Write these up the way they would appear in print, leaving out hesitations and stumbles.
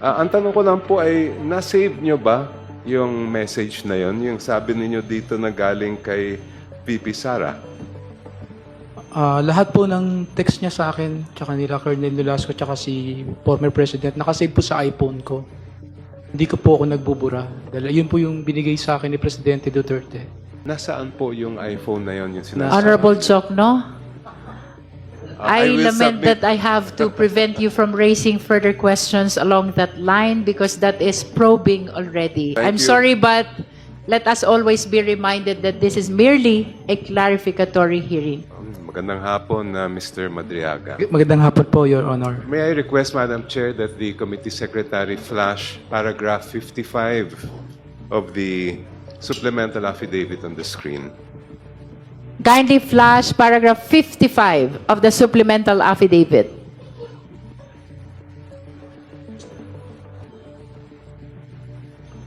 Ang tanong ko lang po ay, na-save nyo ba yung message na yon? Yung sabi ninyo dito na galing kay VP Sara? Lahat po ng text niya sa akin, tsaka nila Colonel Nolasco, tsaka si former President, nakasave po sa iPhone ko. Hindi ko po ako nagbubura. Dahil yun po yung binigay sa akin ni Presidente Duterte. Nasaan po yung iPhone na yon? Yung sinasabi? Honorable Jokno, I will lament submit- that I have to prevent you from raising further questions along that line because that is probing already. Thank I'm you. sorry, but let us always be reminded that this is merely a clarificatory hearing. Magandang hapon, Mr. Madriaga. Magandang hapon po, Your Honor. May I request, Madam Chair, that the Committee Secretary flash paragraph 55 of the supplemental affidavit on the screen. Kindly flash paragraph 55 of the supplemental affidavit.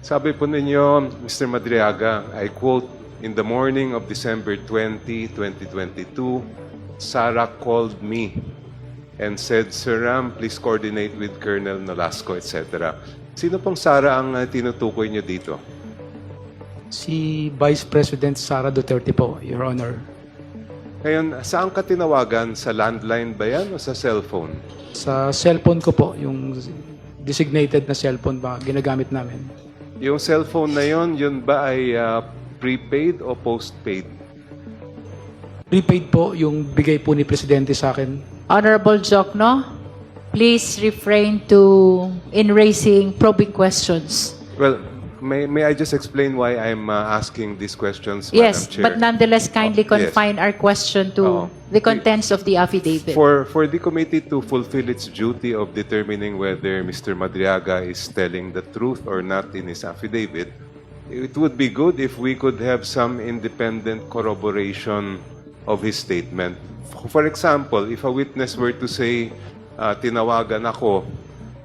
Sabi po ninyo, Mr. Madriaga, I quote, "In the morning of December 20, 2022, Sarah called me and said, Sir Ram, please coordinate with Colonel Nolasco, etc." Sino pong Sarah ang tinutukoy niyo dito? Si Vice President Sara Duterte po, Your Honor. Ngayon, saan ka tinawagan? Sa landline ba yan o sa cellphone? Sa cellphone ko po, yung designated na cellphone ba ginagamit namin. Yung cellphone na yon, yun ba ay prepaid o postpaid? Prepaid po yung bigay po ni Presidente sa akin. Honorable Jokno, please refrain in raising probing questions. Well, may I just explain why I'm asking these questions, Yes, Madam Chair? but nonetheless, kindly Oh, yes. confine our question to the contents of the affidavit. For the committee to fulfill its duty of determining whether Mr. Madriaga is telling the truth or not in his affidavit, it would be good if we could have some independent corroboration of his statement. For example, if a witness were to say, tinawagan ako,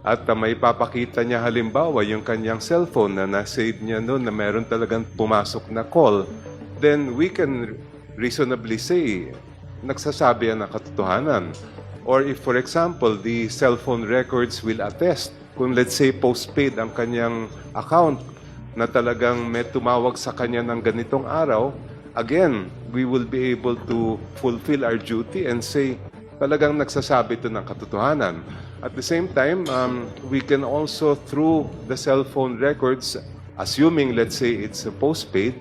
at may papakita niya halimbawa yung kanyang cellphone na na-save niya noon na meron talagang pumasok na call, then we can reasonably say, nagsasabi yan ng katotohanan. Or if, for example, the cellphone records will attest, kung let's say postpaid ang kanyang account na talagang may tumawag sa kanya ng ganitong araw, again, we will be able to fulfill our duty and say, talagang nagsasabi ito ng katotohanan. At the same time, we can also, through the cell phone records, assuming, let's say, it's a postpaid,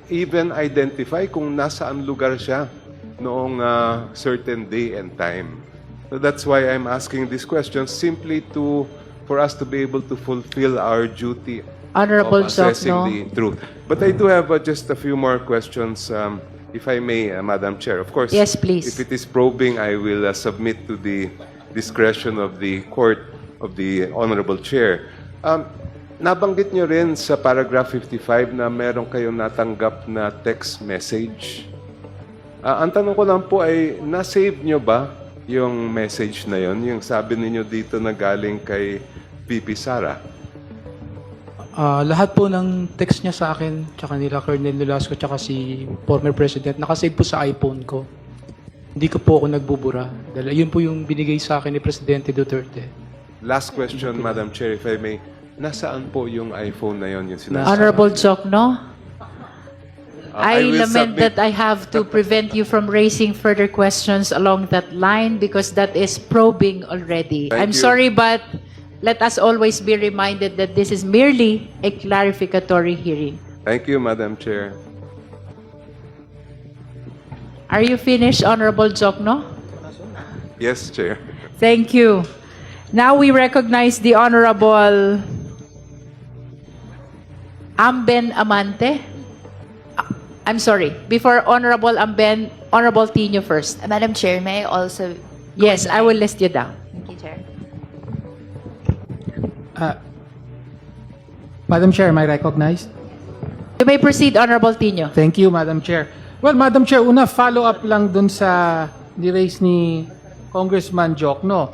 even identify kung nasaan lugar siya noong certain day and time. So that's why I'm asking these questions, simply for us to be able to fulfill our duty Honorable of assessing Jokno. the truth. But I do have just a few more questions, if I may, Madam Chair. Of course, Yes, please. if it is probing, I will submit to the discretion of the court of the Honorable Chair. Nabanggit nyo rin sa paragraph 55 na meron kayong natanggap na text message. Ang tanong ko lang po ay, na-save nyo ba yung message na yon? Yung sabi ninyo dito na galing kay VP Sara? Lahat po ng text niya sa akin, tsaka nila Colonel Nolasco, tsaka si former President, nakasave po sa iPhone ko. Hindi ko po ako nagbubura. Dahil yun po yung binigay sa akin ni Presidente Duterte. Last question, Madam Chair, if I may. Nasaan po yung iPhone na yon? Yung sinasabi? Honorable Jokno, I will lament submit- that I have to prevent you from raising further questions along that line because that is probing already. Thank I'm you. sorry, but let us always be reminded that this is merely a clarificatory hearing. Thank you, Madam Chair. Are you finished, Honorable Jokno? Yes, Chair. Thank you. Now we recognize the Honorable Amben Amante. I'm sorry. Before Honorable Amben, Honorable Tino first. Madam Chair, may I also... Yes, I will list you down. Thank you, Chair. Madam Chair, am I recognized? You may proceed, Honorable Tino. Thank you, Madam Chair. Well, Madam Chair, una, follow-up lang dun sa ni-raise ni Congressman Jokno.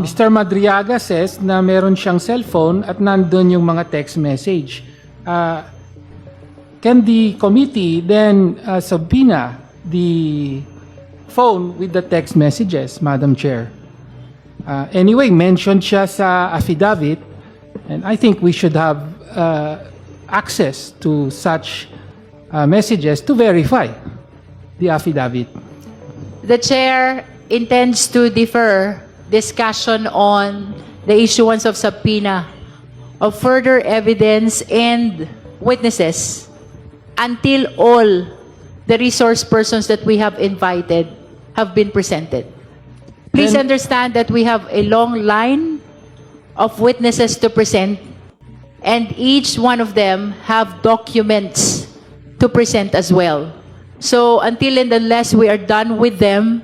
Mr. Madriaga says na meron siyang cellphone at nandun yung mga text message. Can the committee then subpoena the phone with the text messages, Madam Chair? Anyway, mentioned siya sa affidavit, and I think we should have access to such messages to verify the affidavit. The chair intends to defer discussion on the issuance of subpoena of further evidence and witnesses until all the resource persons that we have invited have been presented. Please Then- understand that we have a long line of witnesses to present, and each one of them have documents to present as well. So until and unless we are done with them,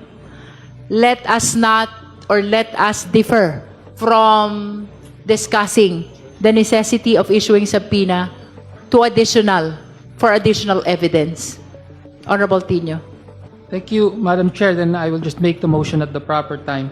let us not or let us differ from discussing the necessity of issuing subpoena for additional evidence. Honorable Tino. Thank you, Madam Chair. Then I will just make the motion at the proper time.